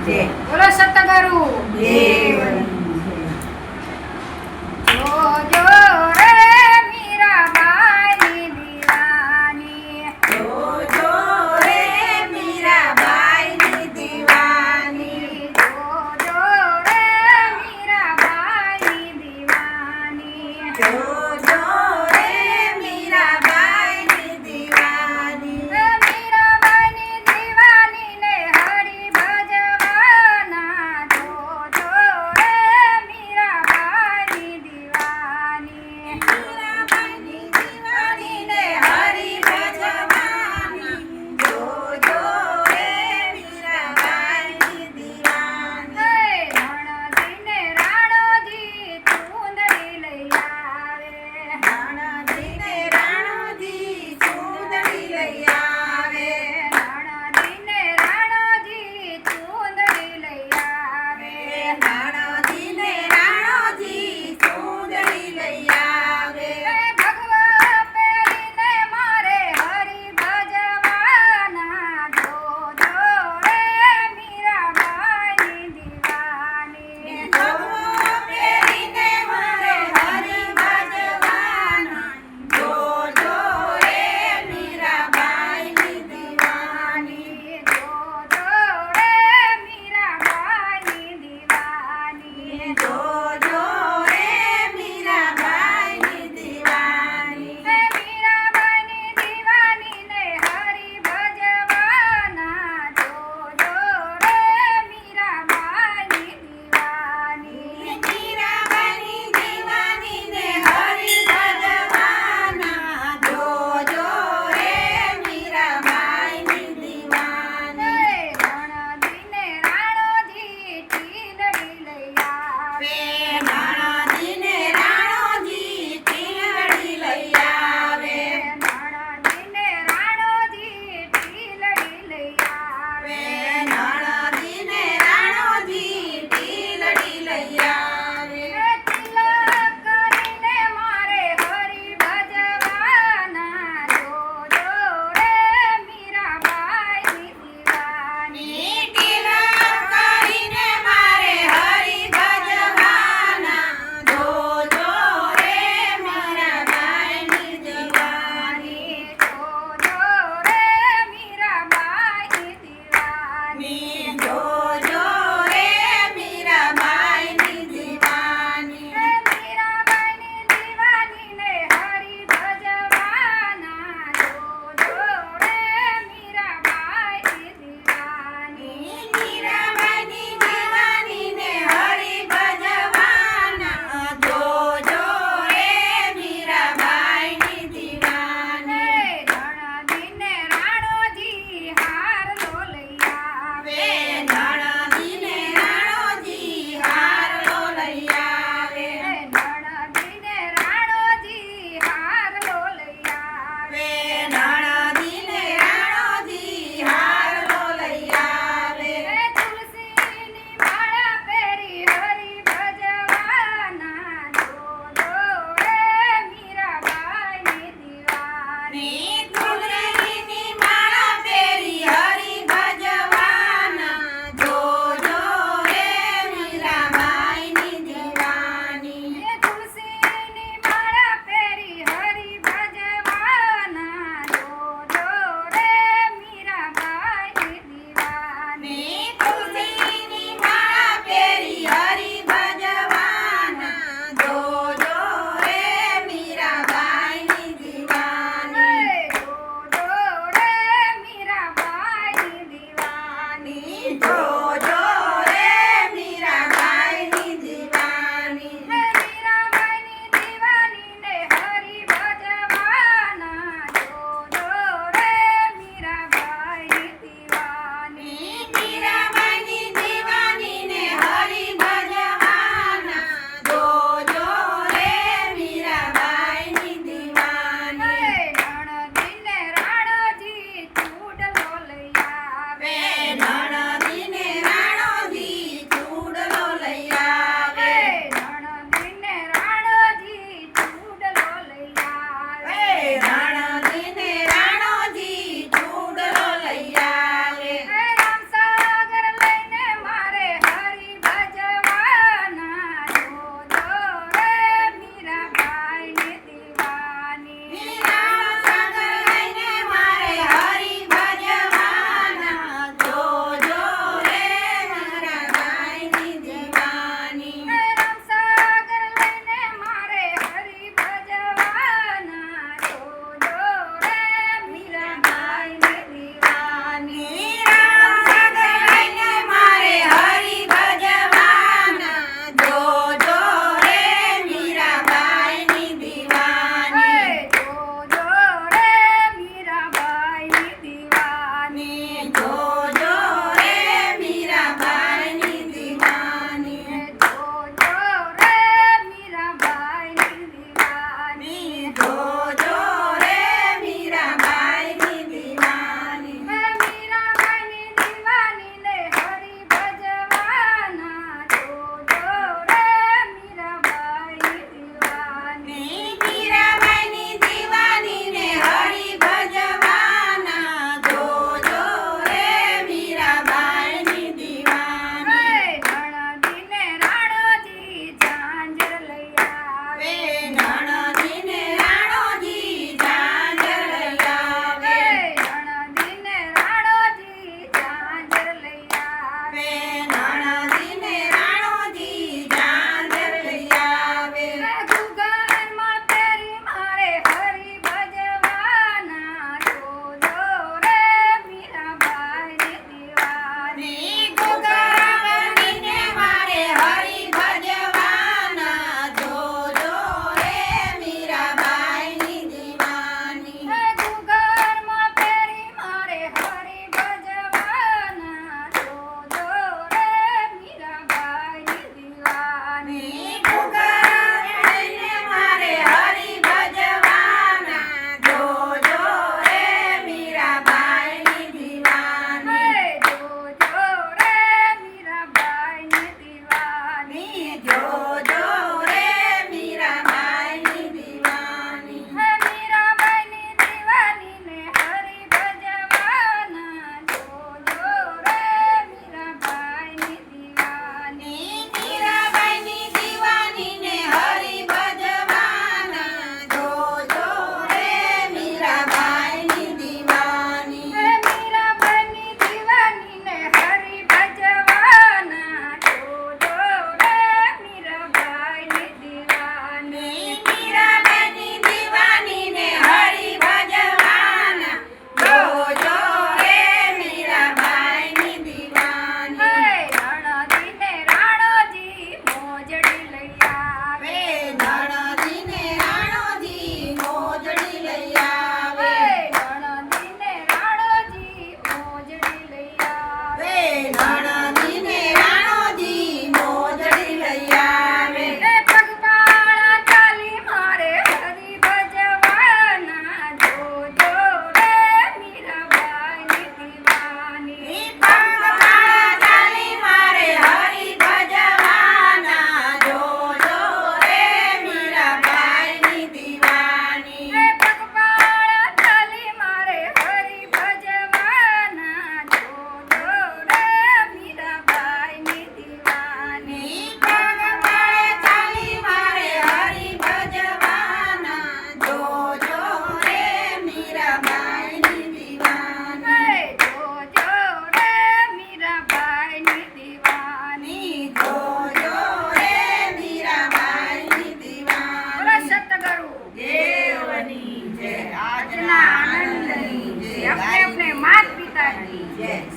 જય. બોલો સતગુરુ દેવની જો જો રે મીરાબાઈની દીવાની જોજો રે મીરાબાઈની દીવાની. જો રે મીરાબાઈની દીવાની જોજો રે મીરાબાઈની દીવાની. મીરાબાઈની દીવાનીને હરિ ભજવાના જો રે મીરાબાઈની દીવાની મીરાબાઈની દીવાનીને હરિ ભજવાની. જોજો રે મીરાબાઈની દીવાની. રણજીને રાણોજી ચૂંદડી લઈ આવે રાણાજીને રાણોજી ચૂંદડી લઈ આવે. રણજીને રાણોજી ચૂંદડી લઈ આવે રાણાજીને રાણોજી ચૂંદડી લઈ આવે. ભગવા પહેરીને મારે હરિ ભજવાના જો રે મીરાબાઈની દીવાની ભગવો પહેરીને મારે હરિ ભજવાના. જોજો રે મીરાબાઈની દીવાની. જોજો રે મીરાબાઈની દીવાની જોજો રે મીરાબાઈની દીવાની. મીરાબાઈની દીવાનીને હરિ ભજવાના જોજો રે મીરાબાઈની દીવાની મીરાબાઈની દીવાનીને હરિ ભજવાના. જોજો રે મીરાબાઈની દીવાની. રણજીને રાણોજી ટીલડી લઈ આવે રાણાજીને રાણોજી ટીલડી લઈ આવે. રણજીને રાણોજી ટીલડી લઈ આવે રાણાજીને રાણોજી ટીલડી લઈ આવે. તિલક કરીને મારે હરિ ભજવાના જોજો રે મીરાબાઈની દીવાની તિલક કરીને મારે હરિ ભજવાના. જોજો રે મીરાબાઈની દીવાની. જોજો રે મીરાબાઈની દીવાની જોજો રે મીરાબાઈની દીવાની. મીરાબાઈની દીવાનીને હરિ ભજવાના જોજો રે મીરાબાઈની દીવાની મીરાબાઈની દીવાનીને હરિ ભજવાના. જોજો રે મીરાબાઈની દીવાની. રણજીને રાણોજી હારલો લઈ આવે નંદની જય अपने अपने माता पिता की જય